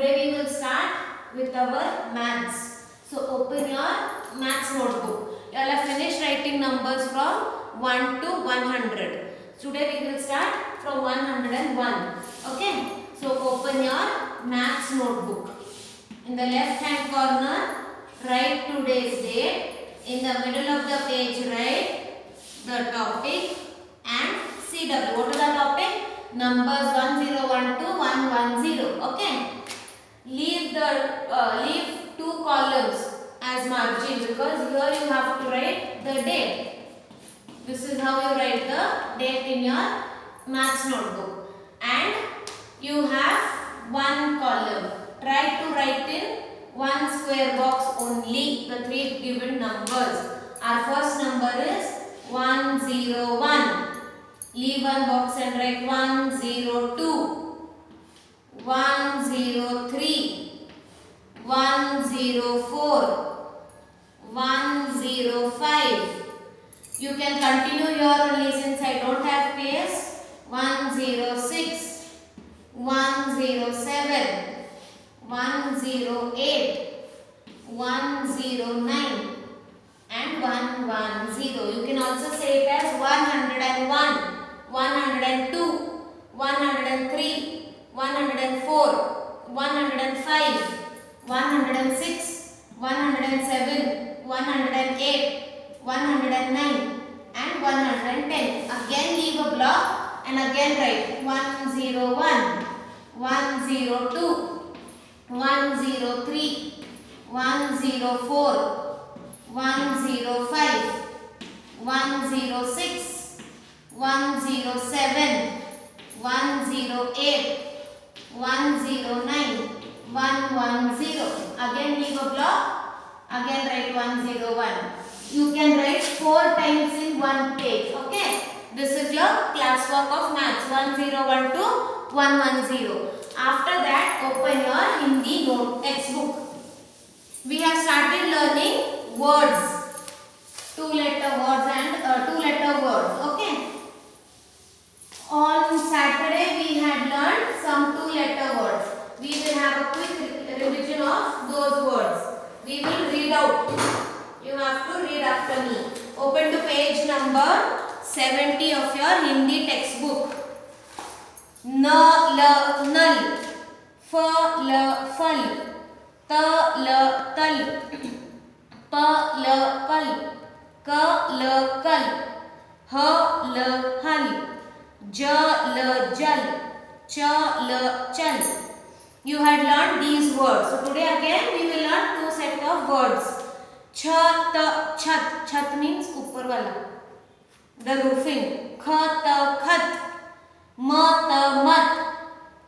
Today we will start with our maths. So open your maths notebook. You all have finished writing numbers from 1 to 100. Today we will start from 101. Okay. So open your maths notebook. In the left hand corner, write today's date. In the middle of the page, write the topic and CW. What is the topic? Numbers 1012 110. Okay. Leave two columns as margin because here you have to write the date. This is how you write the date in your maths notebook. And you have one column. Try to write in one square box only the three given numbers. Our first number is 101. Leave one box and write 102. 103, 104, 105. You can continue here only since I don't have space. 106, 107, 108, 109 and 110. You can also say it as 101, 102, 103. 104, 105, 106, 107, 108, 109 and 110. Again leave a block and again write 101, 102, 103, 104, 105, 106, 107, 108, 109, 110. Again leave a block. Again write 101. You can write 4 times in one page. Okay. This is your classwork of maths 1012 110. After that, open your Hindi note textbook. We have started learning words. 2-letter words and 2-letter words. Okay. On Saturday we had learned some 2-letter words. We will have a quick revision of those words. We will read out. You have to read after me. Open to page number 70 of your Hindi textbook. N, L, null. F, L, fal. T, L, tal. P, L, pal. K, L, kal. H, L, hal. J, L, jal. Ch, L, chal. You had learned these words. So today again we will learn 2 sets of words. Ch, t, chat. Chat means upar wala. The roofing. Kh, t, khat. M, t, mat.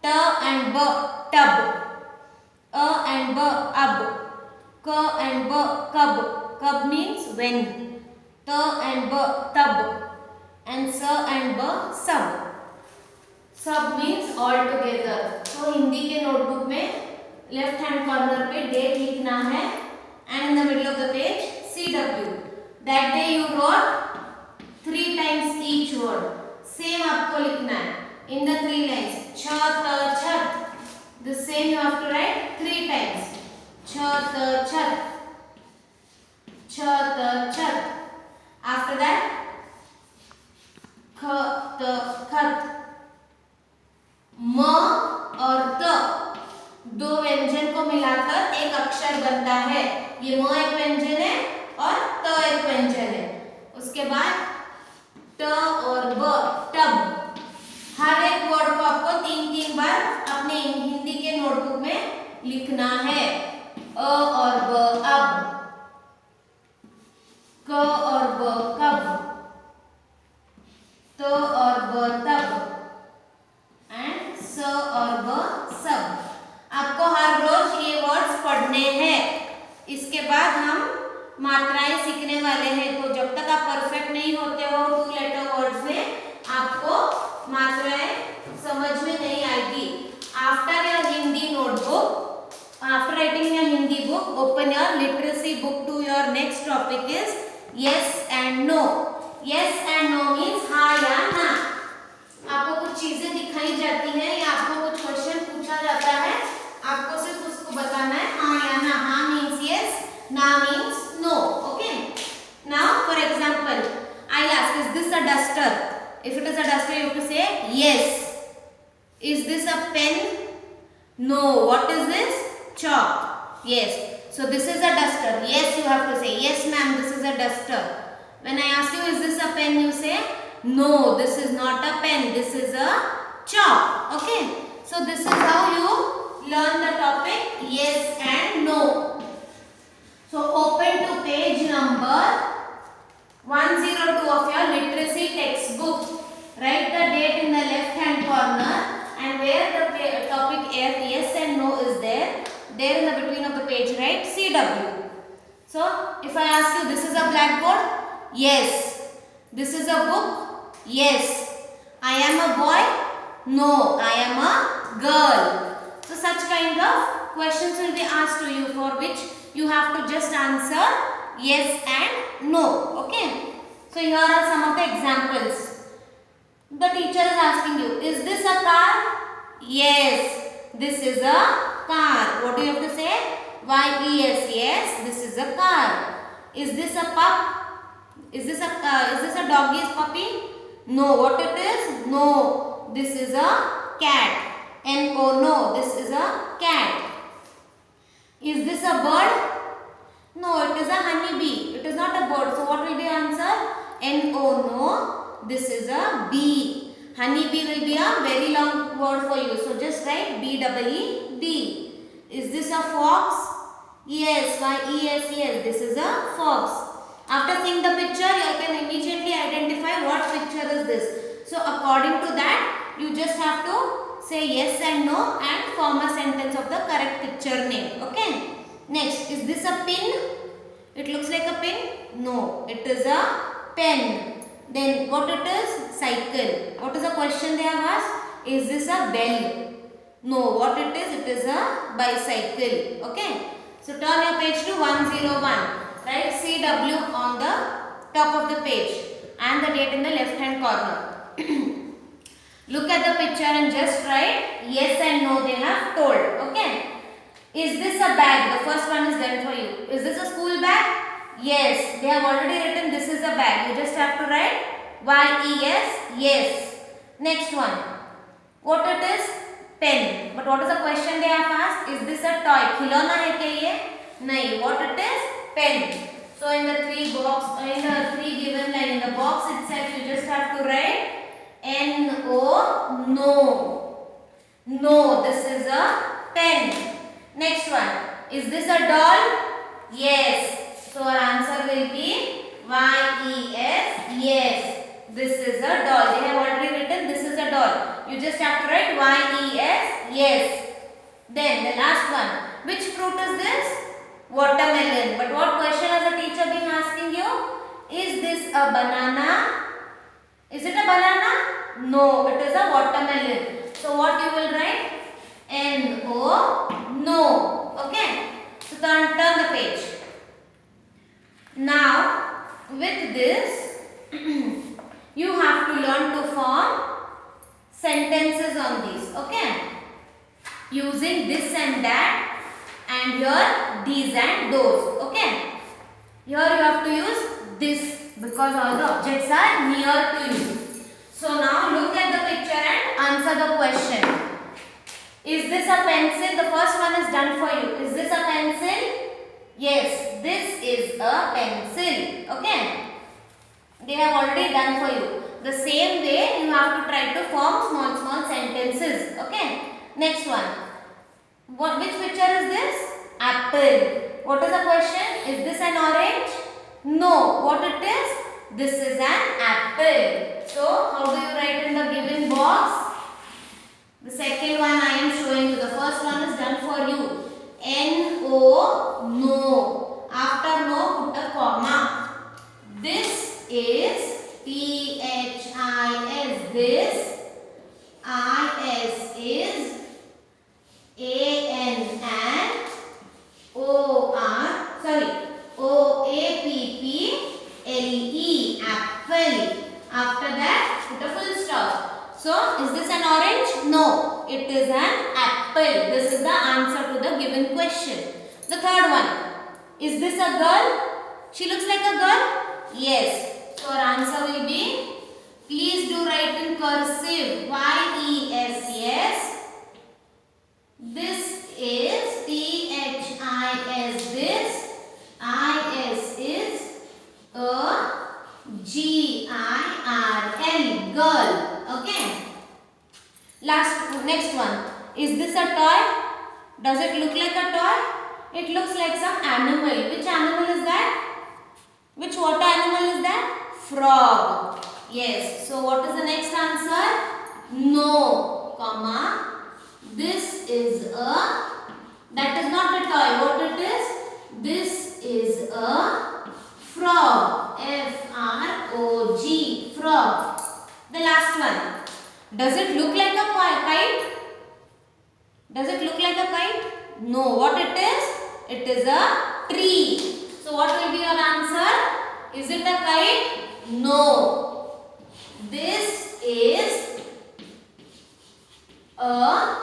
T and b, tab. A and b, ab. K and b, kab. Kab means when. T and b, tab. And s and b, sab. Sab means all together. So Hindi के notebook में left hand corner पे date लिखना है and in the middle of the page CW. That day you wrote 3 times each word. Same आपको लिखना है in the 3 lines. Ch, t, chat. The same you have to write 3 times. Ch, t, chat. Ch, t, chat. After that ख, त, खत. म और त दो व्यंजन को मिलाकर एक अक्षर बनता है. ये म एक व्यंजन है और त एक व्यंजन है. उसके बाद ट और ब, टब. हर एक वर्ड को आपको 3-3 बार अपने हिंदी के नोटबुक में लिखना है. अ और ब, अब. क और ब, कब. तो और ब, तब एंड स और ब, सब. आपको हर रोज ये वर्ड्स पढ़ने हैं. इसके बाद हम मात्राएं सीखने वाले हैं. तो जब तक आप परफेक्ट नहीं होते हो 2-letter वर्ड्स में आपको मात्राएं समझ में नहीं आएगी. After your Hindi notebook, after writing your Hindi book, open your literacy book to your next topic is yes and no. Yes and no means हाँ या ना. आपको कुछ चीजें दिखाई जाती हैं या आपको कुछ क्वेश्चन पूछा जाता है, आपको Na means no. Okay. Now for example, I ask, is this a duster? If it is a duster, you have to say yes. Is this a pen? No. What is this? Chalk. Yes. So this is a duster. Yes, you have to say yes ma'am, this is a duster. When I ask you, is this a pen? You say no, this is not a pen, this is a chalk. Okay. So this is how you learn the topic yes and no. So open to page number 102 of your literacy textbook. Write the date in the left hand corner, and where the topic yes and no is there in the between of the page write CW. So if I ask you, this is a blackboard? Yes. This is a book? Yes. I am a boy? No, I am a girl. So such kind of questions will be asked to you, for which you have to just answer yes and no. Okay. So here are some of the examples. The teacher is asking you, is this a car? Yes, this is a car. What do you have to say? Y-E-S, yes, this is a car. Is this a pup? Is this a doggy's puppy? No. What it is? No. This is a cat. N-O, no. This is a cat. Is this a bird? No, it is a honeybee. It is not a bird. So what will be answer? N-O, no. This is a bee. Honeybee will be a very long word for you. So just write B-E-E-B. Is this a fox? Yes, Y-E-S, yes. This is a fox. After seeing the picture, you can immediately identify what picture is this. So according to that, you just have to say yes and no and form a sentence of the correct picture name. Okay. Next, is this a pin? It looks like a pin? No, it is a pen. Then what it is? Cycle. What is the question they have asked? Is this a bell? No, what it is a bicycle. Okay. So turn your page to 101. Write CW on the top of the page and the date in the left hand corner. Look at the picture and just write yes and no they have told. Okay. Is this a bag? The first one is done for you. Is this a school bag? Yes. They have already written this is a bag. You just have to write Y-E-S, yes. Next one. What it is? Pen. But what is the question they have asked? Is this a toy? Khilona hai kya ye? Nahi. What it is? Pen. So in the three given line in the box itself, you just have to write N-O, no. No, this is a pen. Next one. Is this a doll? Yes. So our answer will be Y-E-S, yes. This is a doll. They have already written this is a doll. You just have to write Y-E-S, yes. Then the last one. Which fruit is this? Watermelon. But what question has the teacher been asking you? Is this a banana? Is it a banana? No, it is a watermelon. So what you will write? N-O, no. Okay. So turn the page. Now with this you have to learn to form sentences on these. Okay. Using this and that. And here these and those. Okay. Here you have to use this because all the objects are near to you. So now look at the picture and answer the question. Is this a pencil? The first one is done for you. Is this a pencil? Yes, this is a pencil. Okay. They have already done for you. The same way you have to try to form small sentences. Okay. Next one. Which picture is this? Apple. What is the question? Is this an orange? No. What it is? This is an apple. So, how do you write in the given box? The second one I am showing you. The first one is done for you. N-O, no. After no, put a comma. This is T-H-I-S. This. I-S is A-N and O-A-P-P-L-E. Apple. After that, put a full stop. So, is this an orange? No, it is an apple. This is the answer to the given question. The third one. Is this a girl? She looks like a girl? Yes. So our answer will be, please do write in cursive. Y-E-S. Yes. This is T-H-I-S. This. I-S is a G-I-R-L. Girl. Okay. Next one. Is this a toy? Does it look like a toy? It looks like some animal. Which animal is that? Which water animal is that? Frog. Yes. So what is the next answer? No, comma. This is a, that is not a toy. What it is? This is a frog. F-R-O-G. Frog. The last one. Does it look like a kite? Does it look like a kite? No. What it is? It is a tree. So what will be your answer? Is it a kite? No. This is a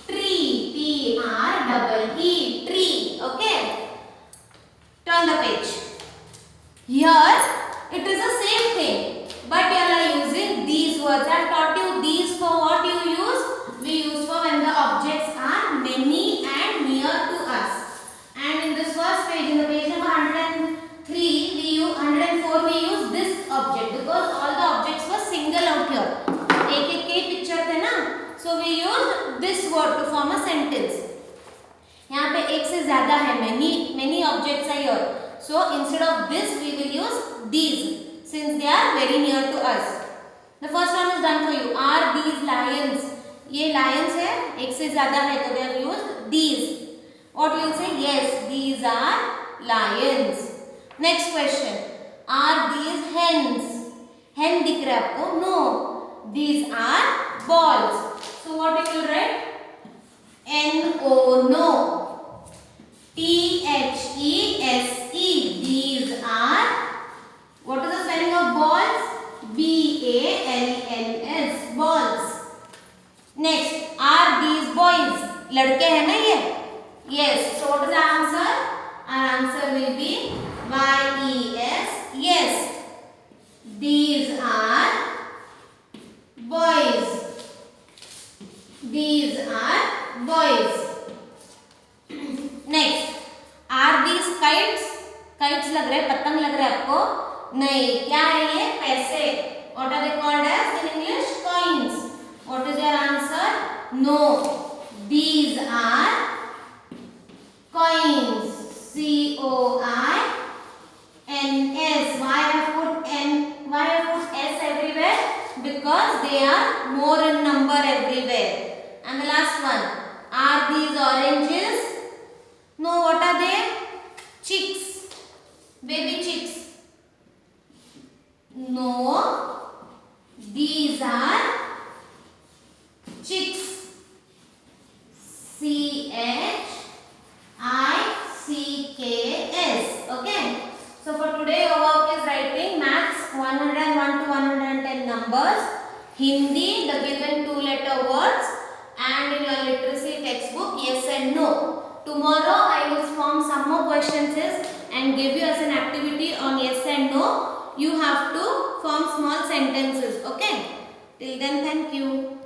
tree. T-R-E-E. Tree. Okay. Turn the page. Here it is the same thing, but you are using these words. I have taught you these for what you use. We use for when the objects are many and near to us. And in this first page, in the page number 103, we use 104. We use this object because all the objects were single out here. एक picture थे ना, so we use this word to form a sentence. यहाँ पे एक से ज़्यादा है, many objects are here. So instead of this, we will use these since they are very near to us. The first one is done for you. Are these lions? ये lions है, एक से ज़्यादा है तो we have used these. What you will say? Yes, these are lions. Next question. Are these hens? Hen दिख रहा है आपको? No. These are balls. So what you will write? N-O, no. T-H-E-S-E. These are. What is the spelling of balls? B-A-L-L-S. Balls. Next. Are these boys? लड़के हैं ना ये? Yes. So what is the answer? Our answer will be Y-E-S. Yes. These are boys. These are boys. Next. Are these kites? Kites लग रहे हैं, पतंग लग रहा है आपको? नहीं. क्या है ये? पैसे. What are they called as in English? Coins. What is your answer? No. These are coins. C-O-I-N-S. Why I have put N? Why I have put S everywhere? Because they are more in number everywhere. And the last one. Are these oranges? No. What are they? Chicks. Baby chicks. No. These are chicks. C-H-I-C-K-S. Okay. So for today your work is writing maths 101 to 110 numbers, Hindi, the given 2-letter words, and in your literacy textbook yes and no. Tomorrow I will form some more questions and give you as an activity on yes and no. You have to form small sentences. Okay. Till then, thank you.